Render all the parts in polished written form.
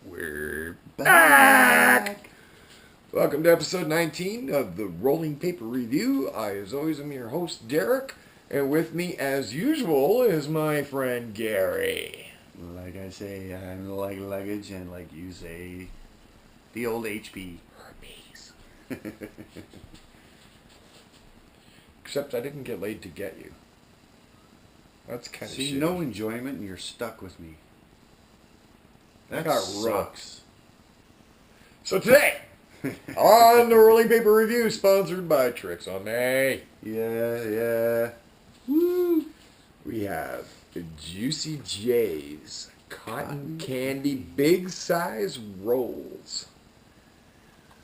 We're back! Welcome to episode 19 of the Rolling Paper Review. I, as always, am your host, Derek, and with me, as usual, is my friend Gary. Like I say, I'm like luggage, and like you say, the old HP. Herpes. Except I didn't get laid to get you. That's kind of shitty. See, no enjoyment, and you're stuck with me. That That sucks. So today, on the Rolling Paper Review, sponsored by Tricks on Me, Yeah. woo, we have the Juicy J's Cotton Candy Big Size Rolls.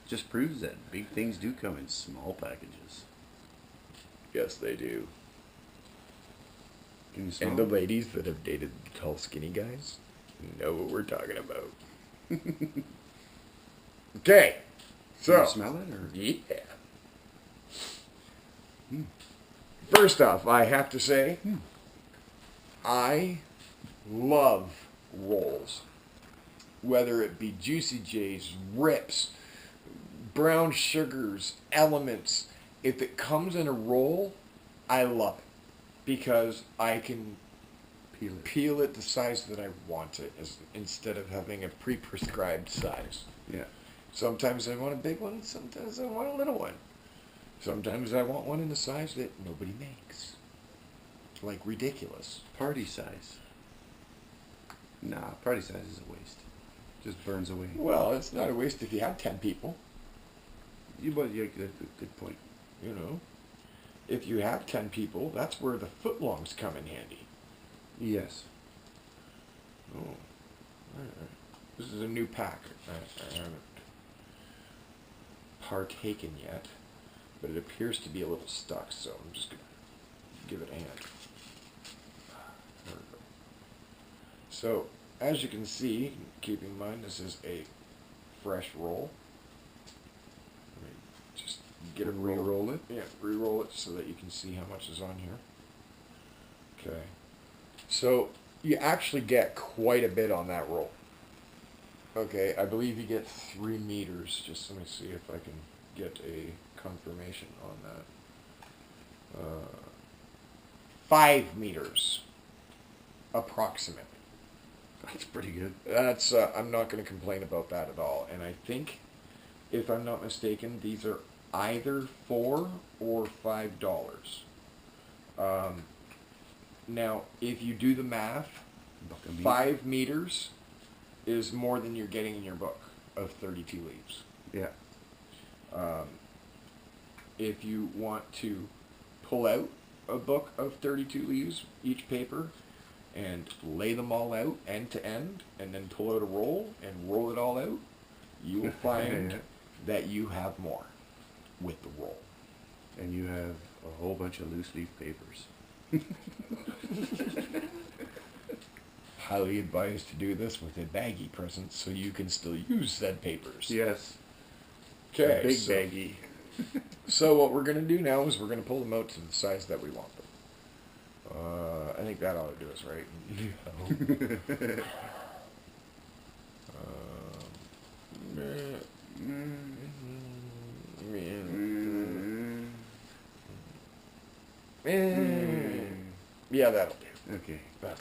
Just proves that big things do come in small packages. Yes, they do. Can you smell And the them? ladies that have dated the tall, skinny guys know what we're talking about. Okay, Can so you smell it? Or? yeah. First off, I have to say, I love rolls. Whether it be Juicy J's, Rips, Brown Sugars, Elements. If it comes in a roll, I love it. Because I can peel it the size that I want it, instead of having a pre-prescribed size. Yeah. Sometimes I want a big one, sometimes I want a little one. Sometimes I want one in a size that nobody makes. Like ridiculous. Party size. Nah, party size is a waste. Just burns away. Well, it's not a waste if you have 10 people, But yeah, good point. you know. If you have 10 people, that's where the footlongs come in handy. Yes. Oh, alright. This is a new pack. I haven't partaken yet, but it appears to be a little stuck, so I'm just going to give it a hand. There we go. So, as you can see, keep in mind this is a fresh roll. Let me just get it Re-roll it? Yeah, re-roll it so that you can see how much is on here. Okay. So, you actually get quite a bit on that roll. Okay, I believe you get 3 meters. Just let me see if I can get a confirmation on that. 5 meters, approximately. That's pretty good. That's I'm not going to complain about that at all. And I think, if I'm not mistaken, these are either $4 or $5. Now, if you do the math, 5 meters is more than you're getting in your book of 32 leaves. Yeah. If you want to pull out a book of 32 leaves, each paper, and lay them all out end to end, and then pull out a roll and roll it all out, you will find Yeah. that you have more with the roll. And you have a whole bunch of loose leaf papers. Highly advised to do this with a baggie present so you can still use said papers. Yes. Okay, A big so, baggie. so what we're going to do now is we're going to pull them out to the size that we want them. I think that ought to do us, right? Yeah, that'll do. Okay. Okay.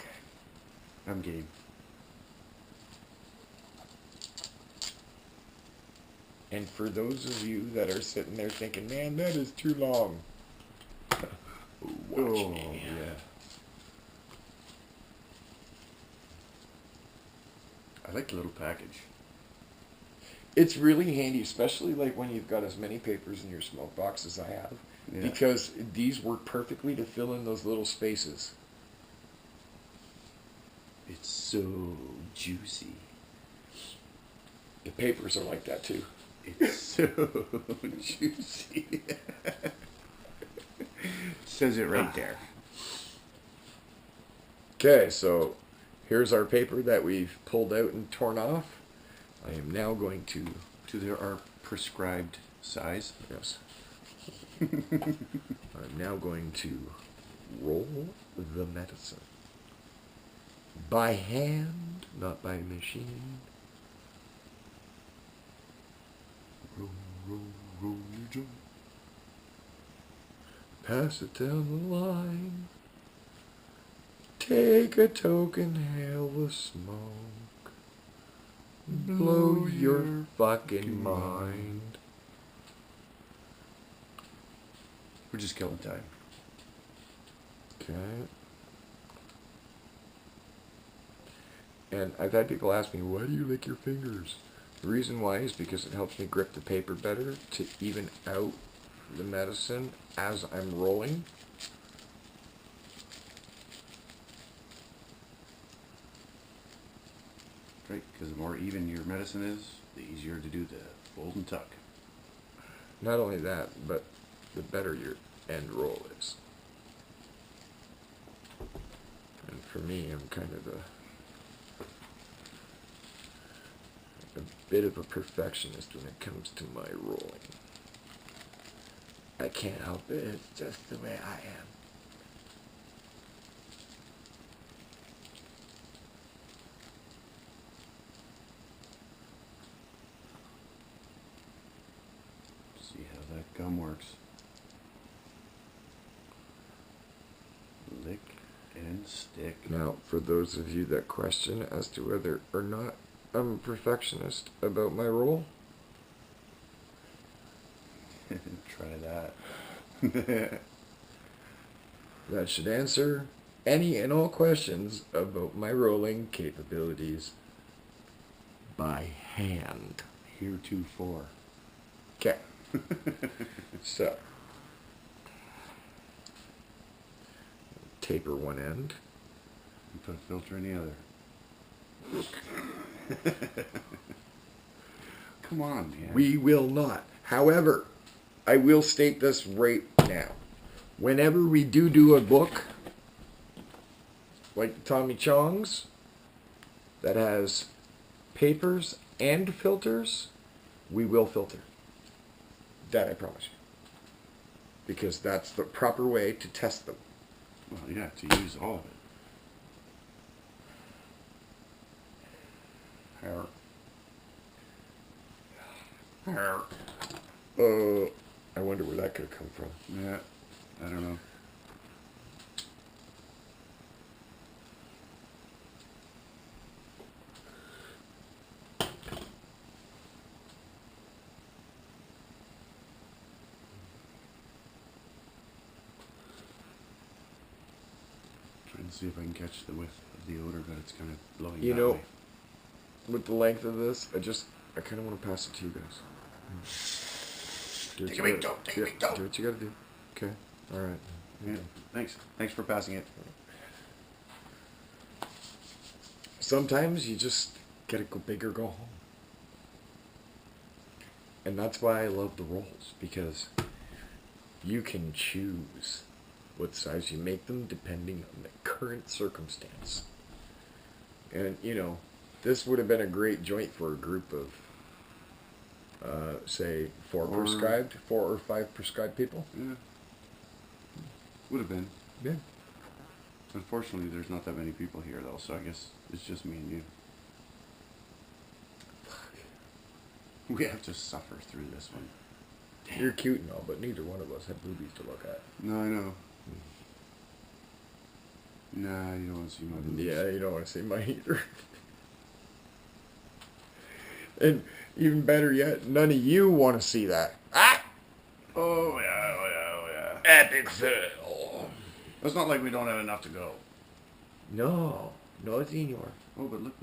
I'm game. And for those of you that are sitting there thinking, man, that is too long. Watch me. Yeah. I like the little package. It's really handy, especially like when you've got as many papers in your smoke box as I have, Yeah. because these work perfectly to fill in those little spaces. It's so juicy. The papers are like that too. It's so juicy. Says it right there. Okay, so here's our paper that we've pulled out and torn off. I am now going to... Our prescribed size. Yes. I'm now going to roll the medicine. By hand, not by machine. Roll, roll, roll your joint. Pass it down the line. Take a toke, inhale the smoke. Blow your fucking mind. We're just killing time. Okay. And I've had people ask me, why do you lick your fingers? The reason why is because it helps me grip the paper better to even out the medicine as I'm rolling. Right, because the more even your medicine is, the easier to do the fold and tuck. Not only that, but the better your end roll is. And for me, I'm kind of a bit of a perfectionist when it comes to my rolling. I can't help it, it's just the way I am. See how that gum works. Lick and stick. Now, for those of you that question as to whether or not I'm a perfectionist about my roll, Try that. that should answer any and all questions about my rolling capabilities by hand. Heretofore. Okay. So, taper one end. And put a filter in the other. Come on, man. We will not. However, I will state this right now. Whenever we do a book, like Tommy Chong's, that has papers and filters, we will filter. That I promise you. Because that's the proper way to test them. Well, yeah, to use all of it. I wonder where that could have come from. Yeah, I don't know. Trying to see if I can catch the whiff of the odor, but it's kind of blowing You that know, way. with the length of this, I kind of want to pass it to you guys. Take a big dope, take a big dope. Do what you gotta do. Okay. All right. Yeah, thanks. Thanks for passing it. Sometimes you just gotta go big or go home. And that's why I love the rolls, because you can choose what size you make them depending on the current circumstance. And, you know, this would have been a great joint for a group of, say, four or five prescribed people. Yeah. Would have been. Yeah. Unfortunately, there's not that many people here, though, so I guess it's just me and you. We have to suffer through this one. Damn. You're cute and all, but neither one of us have boobies to look at. No, I know. Nah, you don't want to see my boobs. Yeah, you don't want to see my heater. And even better yet, none of you want to see that. Ah! Oh, yeah, oh, yeah, oh, yeah. Epic fail. It's not like we don't have enough to go. No, senor. Oh, but look.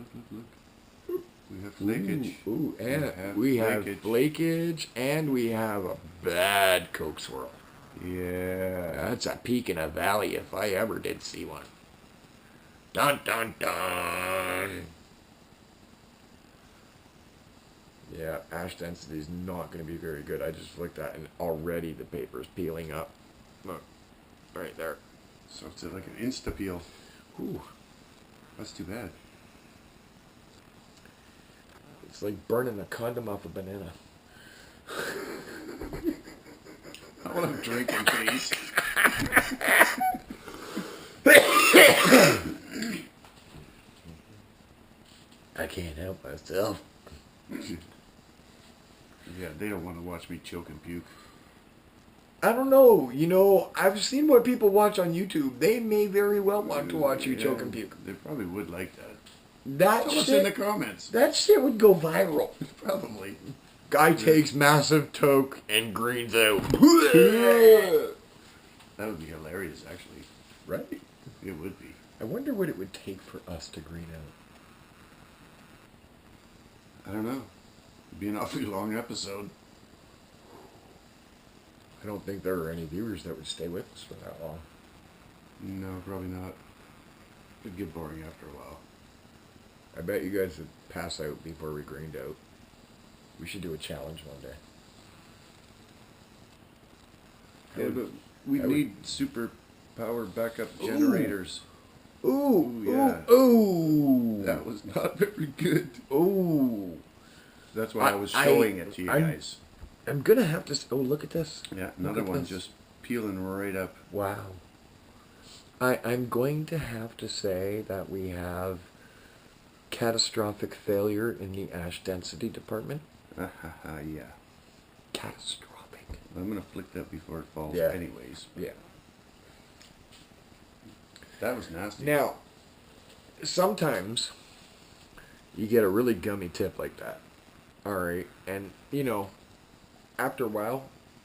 We have flakage. Ooh, and we have flakage, and we have a bad Coke swirl. Yeah. That's a peak in a valley if I ever did see one. Dun dun dun. Yeah, ash density is not going to be very good. I just looked at it and already the paper's peeling up. Look, right there. So it's like an insta peel. Ooh, That's too bad. it's like burning a condom off a banana. I want to drink in peace. I can't help myself. Yeah, they don't want to watch me choke and puke. I don't know. You know, I've seen what people watch on YouTube. They may very well want to watch you choke and puke. They probably would like that. That Tell us in the comments. That shit would go viral. Probably. Guy takes massive toke and greens out. That would be hilarious, actually. Right? It would be. I wonder what it would take for us to green out. I don't know. It'd be an awfully long episode. I don't think there are any viewers that would stay with us for that long. No, probably not. It'd get boring after a while. I bet you guys would pass out before we greened out. We should do a challenge one day. Yeah, but we need super power backup generators. Ooh, yeah. Ooh. That was not very good. Ooh. That's why I was showing it to you guys. I'm going to have to... Oh, look at this. Yeah, another one just peeling right up. Wow. I'm going to have to say that we have catastrophic failure in the ash density department. Yeah. Catastrophic. I'm going to flick that before it falls anyways. Yeah. That was nasty. Now, sometimes you get a really gummy tip like that. Alright, and, you know, after a while,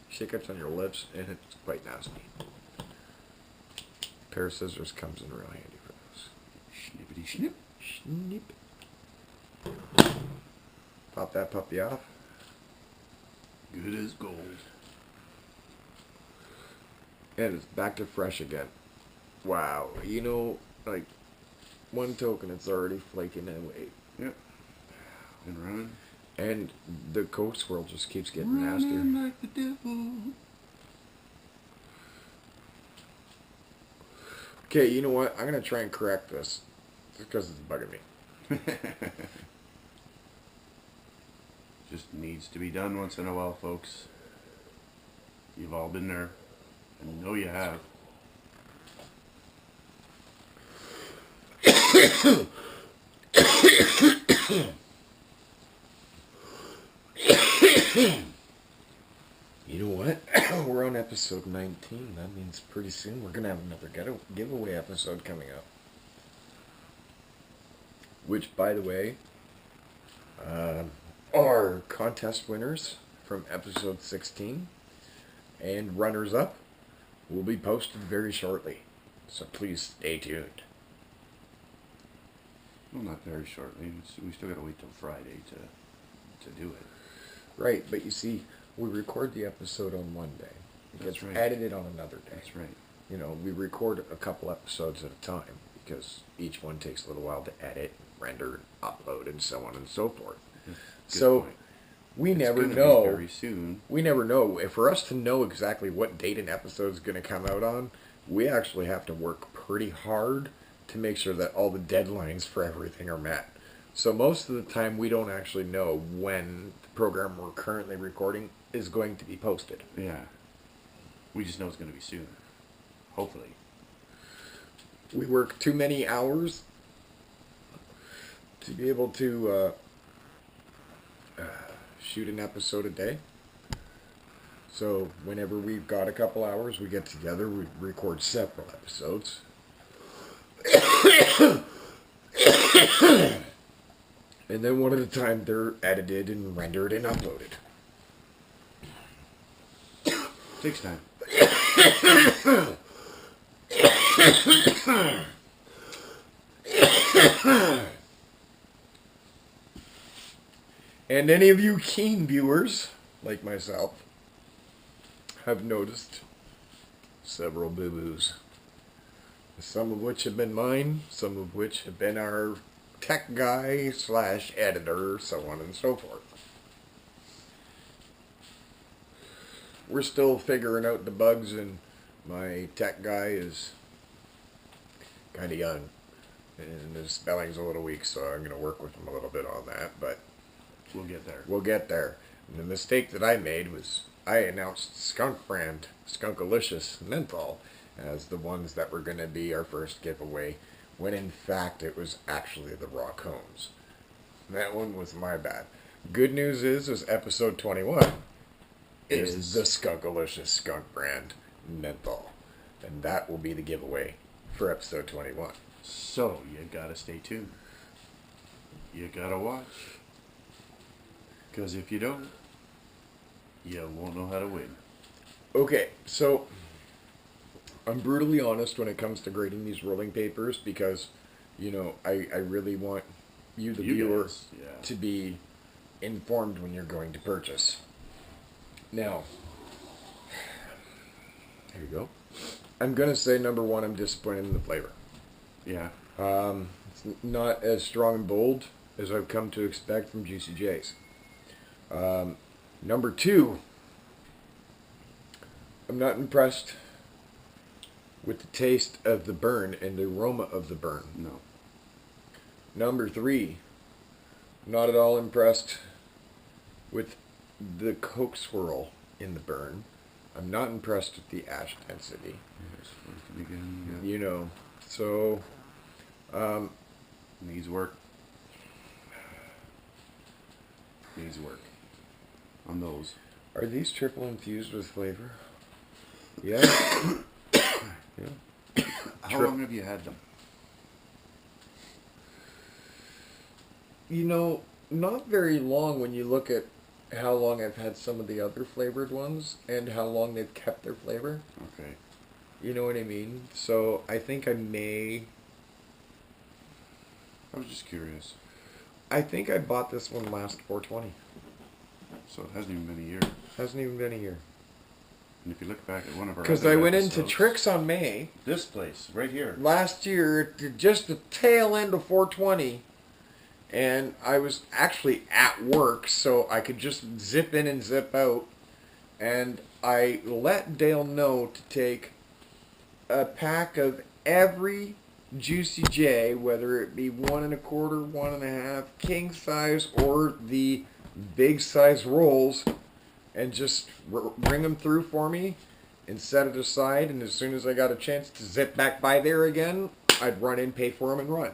shit gets on your lips, and it's quite nasty. A pair of scissors comes in real handy for this. Snippity snip. Snip. Pop that puppy off. Good as gold. And it's back to fresh again. Wow. You know, like, one token, it's already flaking away. Yep. And running. And the coke swirl just keeps getting nastier. Running like the devil. Okay, you know what? I'm going to try and correct this. Just because it's bugging me. Just needs to be done once in a while, folks. You've all been there. I know you have. You know what? We're on episode 19. That means pretty soon we're going to have another giveaway episode coming up. Which, by the way, are contest winners from episode 16 and runners-up will be posted very shortly. So please stay tuned. Well, not very shortly. We still got to wait till Friday to do it. Right, but you see, we record the episode on one day. It gets edited on another day. That's right. You know, we record a couple episodes at a time because each one takes a little while to edit, render, upload, and so on and so forth. So point. We it's never know. Very soon. We never know. If for us to know exactly what date an episode is going to come out on, we actually have to work pretty hard to make sure that all the deadlines for everything are met. So most of the time we don't actually know when the program we're currently recording is going to be posted. Yeah. We just know it's going to be soon. Hopefully. We work too many hours to be able to shoot an episode a day. So whenever we've got a couple hours, we get together, we record several episodes. And then one at a time, they're edited and rendered and uploaded. Takes time. And any of you keen viewers, like myself, have noticed several boo-boos. Some of which have been mine, some of which have been our tech guy / editor, so on and so forth. We're still figuring out the bugs, and my tech guy is kind of young, and his spelling's a little weak, so I'm going to work with him a little bit on that, but we'll get there. We'll get there. And the mistake that I made was I announced Skunk brand, Skunkalicious Menthol, as the ones that were going to be our first giveaway, when in fact it was actually the raw cones. That one was my bad. Good news is episode 21 is the Skunkalicious Skunk Brand Menthol. And that will be the giveaway for episode 21. So, you gotta stay tuned. You gotta watch. Because if you don't, you won't know how to win. Okay, so I'm brutally honest when it comes to grading these rolling papers because, you know, I really want you, the viewer, to be informed when you're going to purchase. Now, there you go. I'm going to say, number one, I'm disappointed in the flavor. Yeah. It's not as strong and bold as I've come to expect from Juicy J's. Number two, I'm not impressed with the taste of the burn and the aroma of the burn. No. Number three, not at all impressed with the Coke swirl in the burn. I'm not impressed with the ash density. Again, yeah. You know, so needs work. Needs work on those. Are these triple infused with flavor? Yeah. Yeah. How long have you had them? You know, not very long when you look at how long I've had some of the other flavored ones and how long they've kept their flavor. Okay. You know what I mean? So I think I was just curious. I think I bought this one last 420. So it hasn't even been a year. Hasn't even been a year. And if you look back at one of our because I went into Tricks on May. This place, right here. Last year, just the tail end of 420. And I was actually at work, so I could just zip in and zip out. And I let Dale know to take a pack of every Juicy J, whether it be 1 1/4, 1 1/2, king size, or the big size rolls, and just bring them through for me and set it aside. And as soon as I got a chance to zip back by there again, I'd run in, pay for them, and run.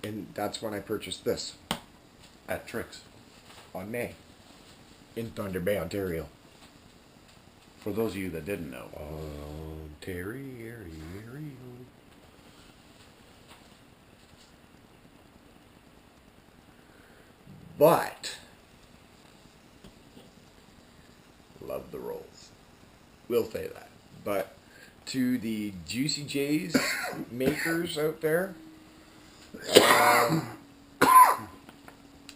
And that's when I purchased this. At Tricks. On May. In Thunder Bay, Ontario. For those of you that didn't know. Ontario. But love the rolls. We'll say that. But to the Juicy J's makers out there, I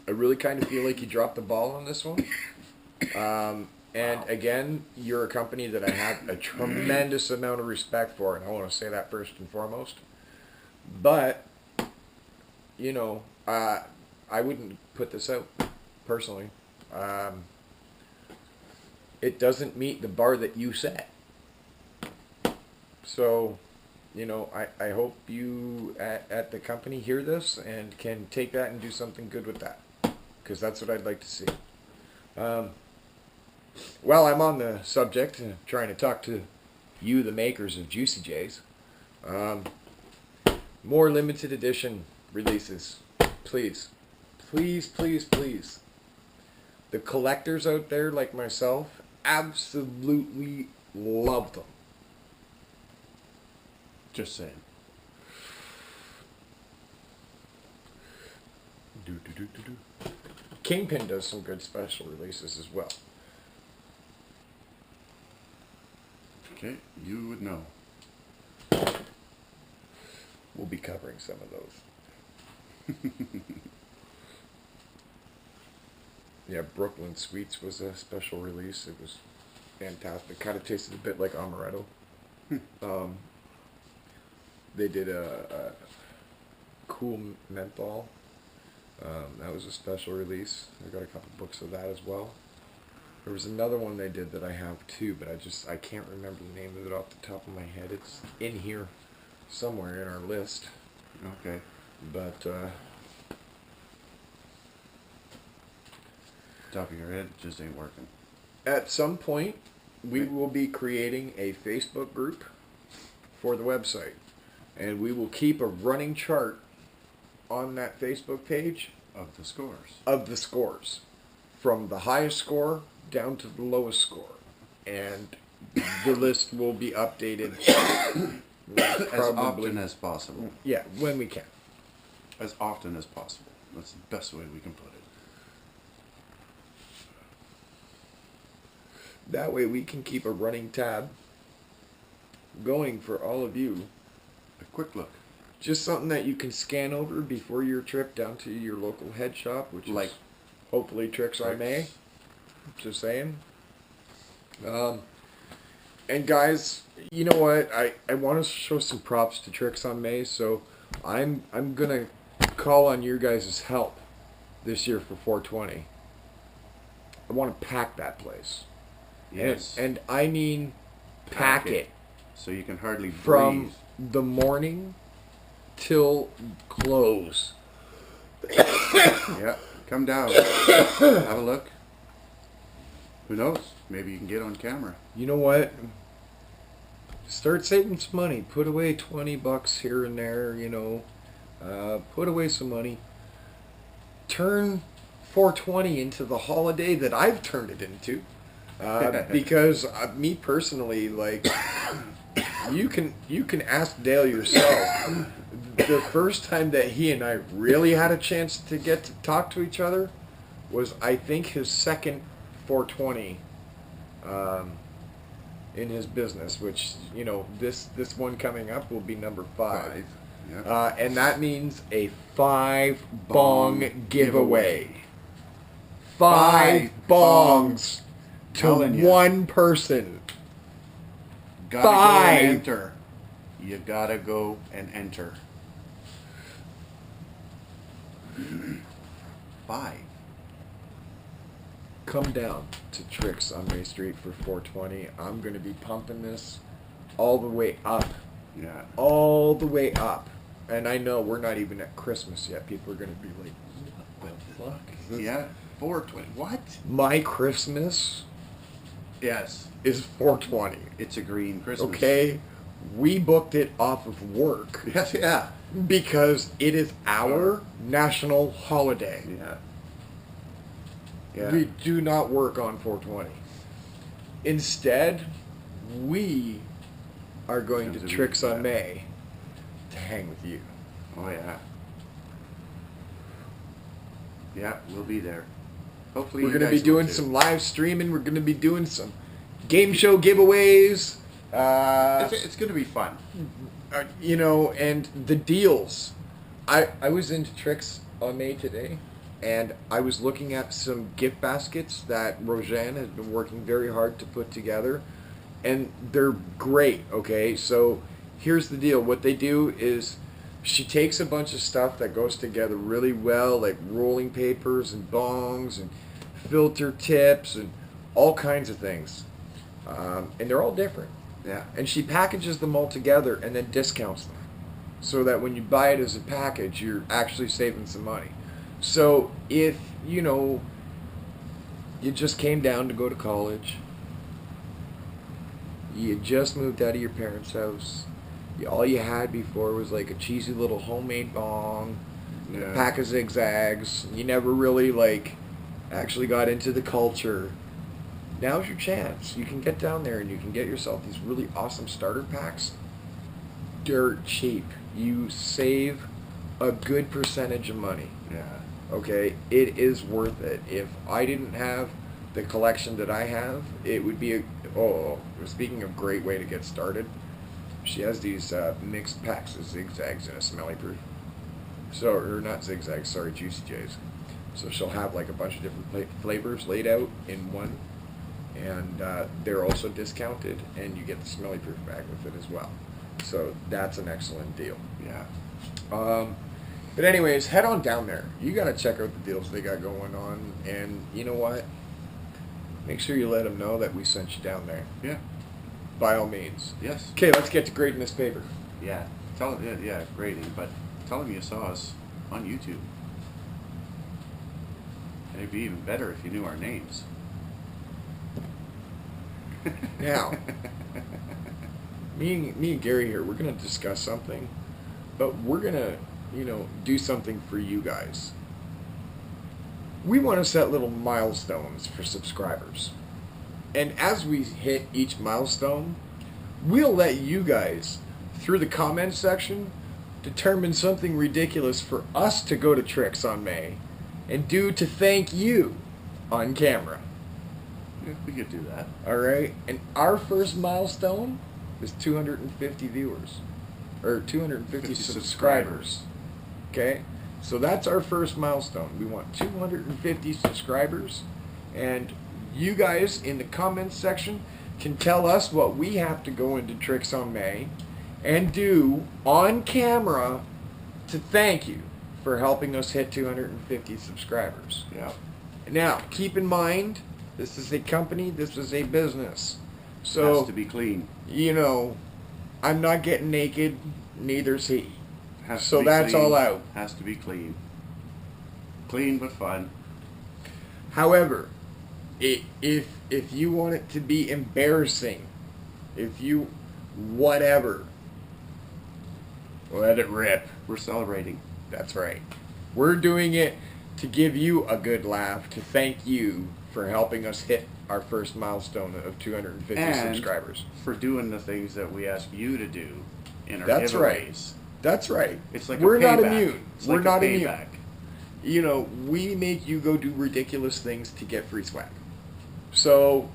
really kind of feel like you dropped the ball on this one. And again, you're a company that I have a tremendous amount of respect for, and I want to say that first and foremost. But, you know, I wouldn't put this out, personally. It doesn't meet the bar that you set. So, you know, I hope you at the company hear this and can take that and do something good with that. Because that's what I'd like to see. While I'm on the subject, trying to talk to you, the makers of Juicy J's, more limited edition releases. Please. Please, please, please. The collectors out there like myself absolutely love them. Just saying. Kingpin does some good special releases as well. Okay, you would know. We'll be covering some of those. Yeah, Brooklyn Sweets was a special release. It was fantastic. Kind of tasted a bit like amaretto. They did a cool menthol. That was a special release. I got a couple books of that as well. There was another one they did that I have too, but I can't remember the name of it off the top of my head. It's in here somewhere in our list. Okay. But top of your head just ain't working. At some point, we will be creating a Facebook group for the website, and we will keep a running chart on that Facebook page of the scores. Of the scores. From the highest score down to the lowest score. And the list will be updated as often as possible. Yeah, when we can. As often as possible. That's the best way we can put it. That way we can keep a running tab going for all of you. A quick look. Just something that you can scan over before your trip down to your local head shop, which is hopefully Tricks on May. Just saying. And guys, you know what? I want to show some props to Tricks on May, so I'm gonna call on your guys' help this year for 420. I want to pack that place. Yes. And I mean pack it. So you can hardly breathe. From the morning till close. Yeah, come down. Have a look. Who knows? Maybe you can get on camera. You know what? Start saving some money. Put away $20 here and there, you know. Put away some money. Turn 420 into the holiday that I've turned it into. Because me personally, like, you can ask Dale yourself. The first time that he and I really had a chance to get to talk to each other was, I think, his second 420 in his business, which, you know, this one coming up will be number 5. Yeah. And that means a 5 bong giveaway. 5 bongs to one person. Gotta 5. Go and enter. You gotta go and enter. 5. Come down to Tricks on May Street for 420. I'm going to be pumping this all the way up. Yeah. All the way up. And I know we're not even at Christmas yet. People are going to be like, what the fuck? Yeah, 420. What? My Christmas Yes. is 420. It's a green Christmas. Okay? We booked it off of work. Yes, yeah. Because it is our national holiday. Yeah. Yeah. We do not work on 420. Instead, we are going to Tricks on May to hang with you. Oh, yeah. Yeah, we'll be there. Hopefully we're going to be doing some live streaming. We're going to be doing some game show giveaways. It's going to be fun. You know, and the deals. I was into Tricks on May today, and I was looking at some gift baskets that Roseanne has been working very hard to put together, and they're great, okay? So here's the deal. What they do is she takes a bunch of stuff that goes together really well, like rolling papers and bongs and filter tips and all kinds of things. And they're all different. Yeah. And she packages them all together and then discounts them, so that when you buy it as a package, you're actually saving some money. So if, you know, you just came down to go to college, you just moved out of your parents' house, all you had before was like a cheesy little homemade bong, a pack of zigzags, you never really like actually got into the culture, now's your chance. You can get down there and you can get yourself these really awesome starter packs, dirt cheap. You save a good percentage of money. Yeah. Okay, it is worth it. If I didn't have the collection that I have, it would be speaking of great way to get started, she has these mixed packs of zigzags and a smelly proof. So, or not zigzags, sorry, Juicy J's. So she'll have like a bunch of different flavors laid out in one, and they're also discounted, and you get the smelly proof bag with it as well. So that's an excellent deal. Yeah. But anyways, head on down there. You got to check out the deals they got going on. And you know what? Make sure you let them know that we sent you down there. Yeah. By all means. Yes. Okay, let's get to grading this paper. Yeah. Tell them, yeah, grading, but tell them you saw us on YouTube. And it'd be even better if you knew our names. Now, me and Gary here, we're going to discuss something, but we're going to do something for you guys. We want to set little milestones for subscribers. And as we hit each milestone, we'll let you guys, through the comments section, determine something ridiculous for us to go to Tricks on May and do to thank you on camera. Yeah, we could do that. All right? And our first milestone is 250 viewers. Or 250 subscribers. Okay? So that's our first milestone. We want 250 subscribers. And you guys in the comments section can tell us what we have to go into Tricks on May and do on camera to thank you for helping us hit 250 subscribers. Yeah. Now, keep in mind, this is a company, this is a business. So, has to be clean. I'm not getting naked, neither's he. Has to so be that's clean. all out. Has to be clean. Clean but fun. However, if you want it to be embarrassing, whatever, let it rip. We're celebrating. That's right. We're doing it to give you a good laugh, to thank you for helping us hit our first milestone of 250 subscribers. For doing the things that we ask you to do in our That's giveaways. Right. That's right. It's like we're a not payback. immune. It's We're like not a immune. payback. We make you go do ridiculous things to get free swag. So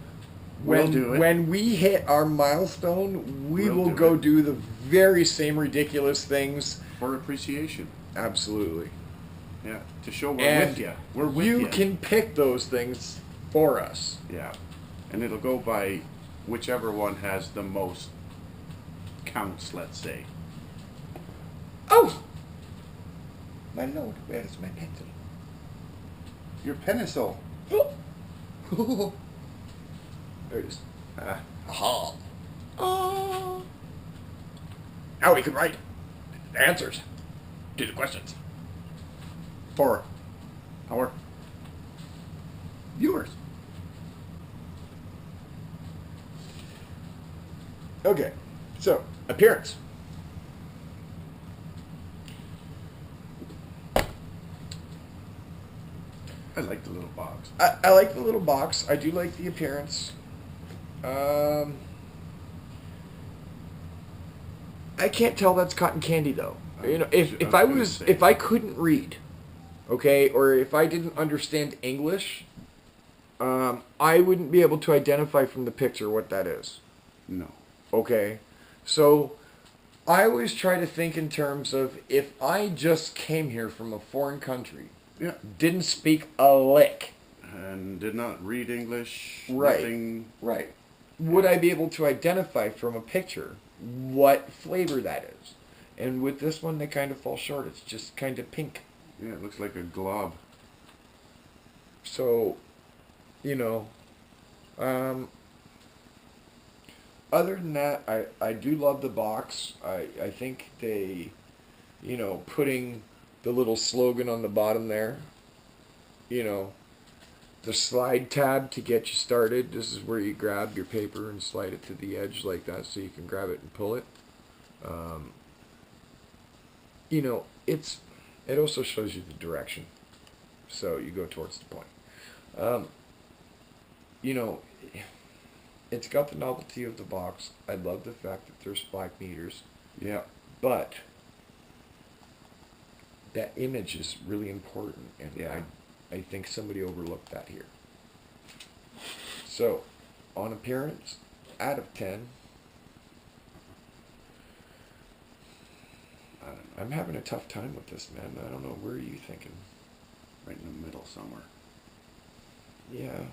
when we hit our milestone, we will go do the very same ridiculous things for appreciation. Absolutely. Yeah, to show we're with you. We're with you. You can pick those things for us. Yeah, and it'll go by whichever one has the most counts, let's say. Oh! My lord, where is my pencil? Your pencil. Oh. There it is. Aha. Oh. Now we can write answers to the questions for our viewers. Okay, so appearance. I like the little box. I like the little box. I do like the appearance. I can't tell that's cotton candy though. If I couldn't read, okay, or if I didn't understand English, I wouldn't be able to identify from the picture what that is. No. Okay, so I always try to think in terms of if I just came here from a foreign country, didn't speak a lick, and did not read English, right? Nothing. Right. Would I be able to identify from a picture what flavor that is? And with this one, they kind of fall short. It's just kind of pink. Yeah, it looks like a glob. So, other than that, I do love the box. I think they, putting the little slogan on the bottom there, the slide tab to get you started. This is where you grab your paper and slide it to the edge like that so you can grab it and pull it. It also shows you the direction, so you go towards the point. It's got the novelty of the box. I love the fact that there's 5 meters. Yeah. But that image is really important, and I think somebody overlooked that here. So, on appearance, out of 10, I don't know. I'm having a tough time with this, man. I don't know. Where are you thinking? Right in the middle somewhere. Yeah.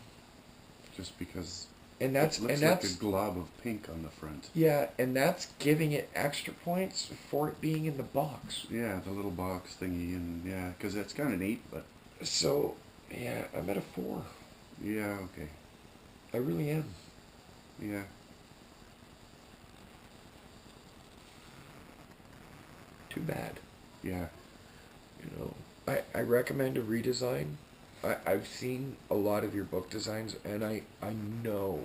Just because and that's it looks like a glob of pink on the front. Yeah, and that's giving it extra points for it being in the box. Yeah, the little box thingy, and yeah, because it's kind of neat, but... So, yeah, I'm at a 4. Yeah, okay. I really am. Yeah. Too bad. Yeah. I recommend a redesign. I've seen a lot of your book designs, and I know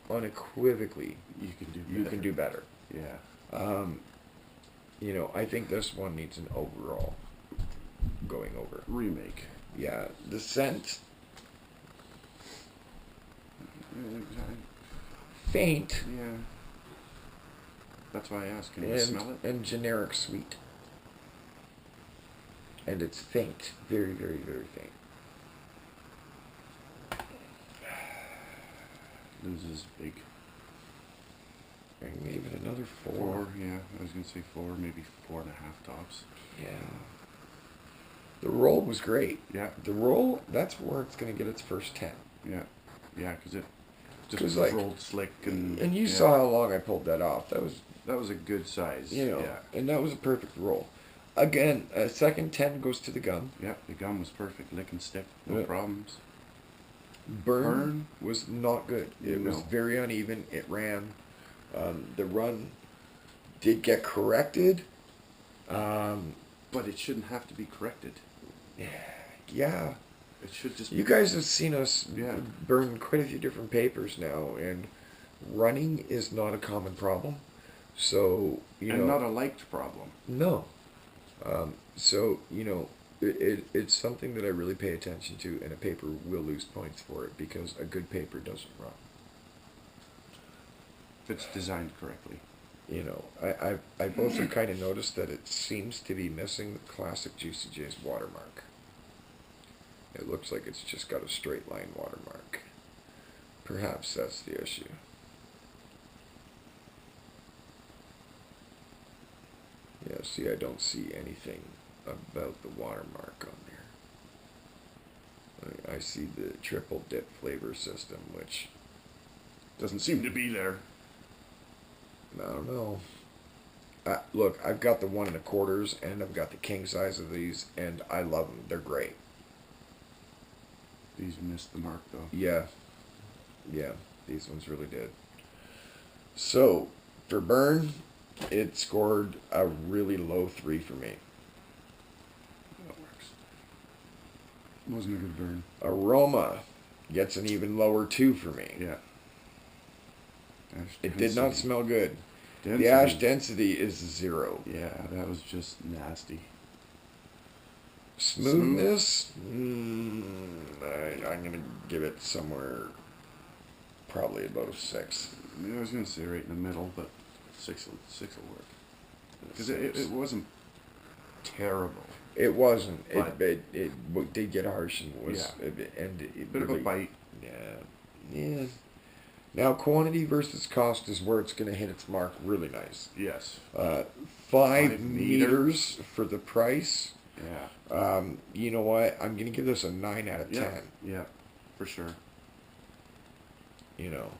unequivocally you can do better. Yeah. You know, I think this one needs an overall going over. Remake. Yeah, the scent. Faint. Yeah. That's why I asked. Can you smell it? And generic sweet. And it's faint. Very, very, very faint. Loses big. I can give it another 4. 4, yeah. I was going to say 4, maybe 4.5 tops. Yeah. The roll was great. Yeah. The roll, that's where it's going to get its first 10. Yeah. Yeah, because it just like, rolled slick. And you saw how long I pulled that off. That was a good size. You know, yeah. And that was a perfect roll. Again, a second 10 goes to the gum. Yeah, the gum was perfect. Lick and stick. No problems. Burn was not good. It was very uneven. It ran. The run did get corrected. But it shouldn't have to be corrected. Yeah. It should just be... You guys have seen us burn quite a few different papers now, and running is not a common problem. So, you know... And not a liked problem. No. So, you know, it's something that I really pay attention to, and a paper will lose points for it, because a good paper doesn't run. If it's designed correctly. You know, I've also kind of noticed that it seems to be missing the classic Juicy J's watermark. It looks like it's just got a straight line watermark. Perhaps that's the issue. Yeah, see, I don't see anything about the watermark on there. I see the triple dip flavor system, which doesn't seem to be there. I don't know. Look, I've got the 1 1/4s, and I've got the king size of these, and I love them. They're great. These missed the mark, though. Yeah. Yeah, these ones really did. So, for burn, it scored a really low 3 for me. That works. Wasn't a good burn. Aroma gets an even lower 2 for me. Yeah. It did not smell good. Density. The ash density is 0. Yeah, that was just nasty. Smoothness? I'm going to give it somewhere, probably about a 6. I was going to say right in the middle, but 6 will work. Because it wasn't terrible. It wasn't. It did get harsh and was... Yeah. Bit of a bite. Yeah. Now, quantity versus cost is where it's going to hit its mark really nice. Yes. 5 meters for the price. Yeah. You know what? I'm going to give this a 9 out of 10. Yeah, for sure. You know.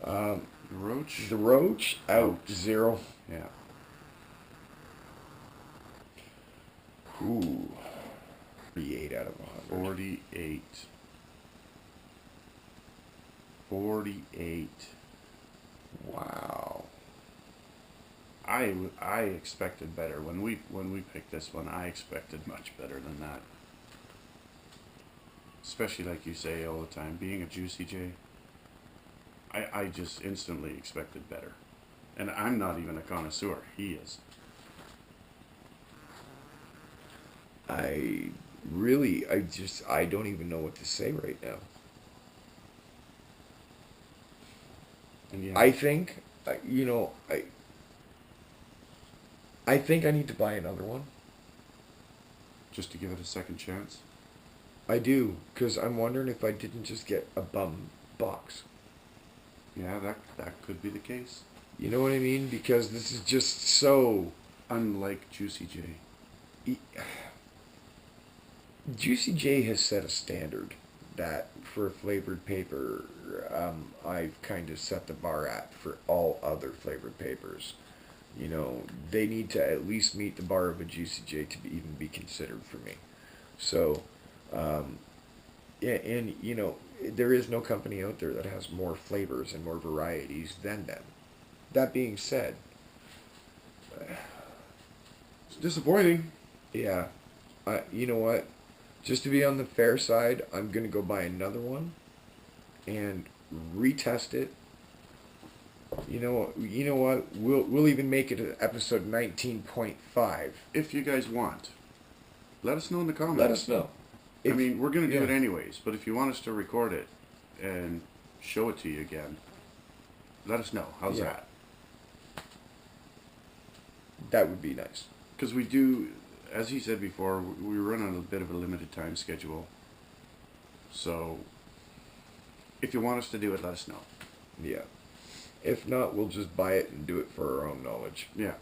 The Roach? The Roach, out 0. Yeah. Ooh. 48 out of 100. 48. 48. Wow. I expected better when we picked this one. I expected much better than that. Especially like you say all the time, being a Juicy J. I just instantly expected better, and I'm not even a connoisseur. He is. I don't even know what to say right now. And yeah, I think, you know, I think I need to buy another one. Just to give it a second chance? I do, because I'm wondering if I didn't just get a bum box. Yeah, that could be the case. You know what I mean? Because this is just so... Unlike Juicy J. Juicy J has set a standard that for a flavored paper, I've kind of set the bar at for all other flavored papers. You know, they need to at least meet the bar of a Juicy J to even be considered for me. So, yeah, and, you know, there is no company out there that has more flavors and more varieties than them. That being said... It's disappointing. Yeah. You know what? Just to be on the fair side, I'm going to go buy another one and retest it You know what? We'll even make it episode 19.5 if you guys want. Let us know in the comments. Let us know. I mean, we're going to do it anyways, but if you want us to record it and show it to you again, let us know. How's that? That would be nice. Because we do, as he said before, we run on a bit of a limited time schedule. So, if you want us to do it, let us know. Yeah. If not, we'll just buy it and do it for our own knowledge. Yeah.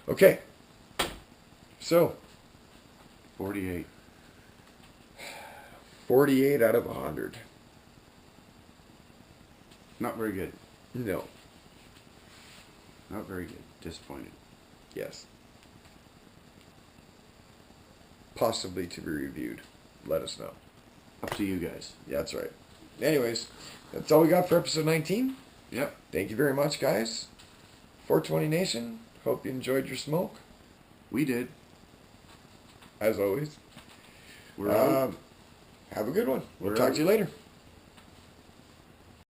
Okay. So. 48. 48 out of 100. Not very good. No. Not very good. Disappointed. Yes. Possibly to be reviewed. Let us know. Up to you guys. Yeah, that's right. Anyways, that's all we got for episode 19. Yep. Thank you very much, guys. 420 Nation. Hope you enjoyed your smoke. We did. As always. We're out. Have a good one. We'll We're talk out. to you later.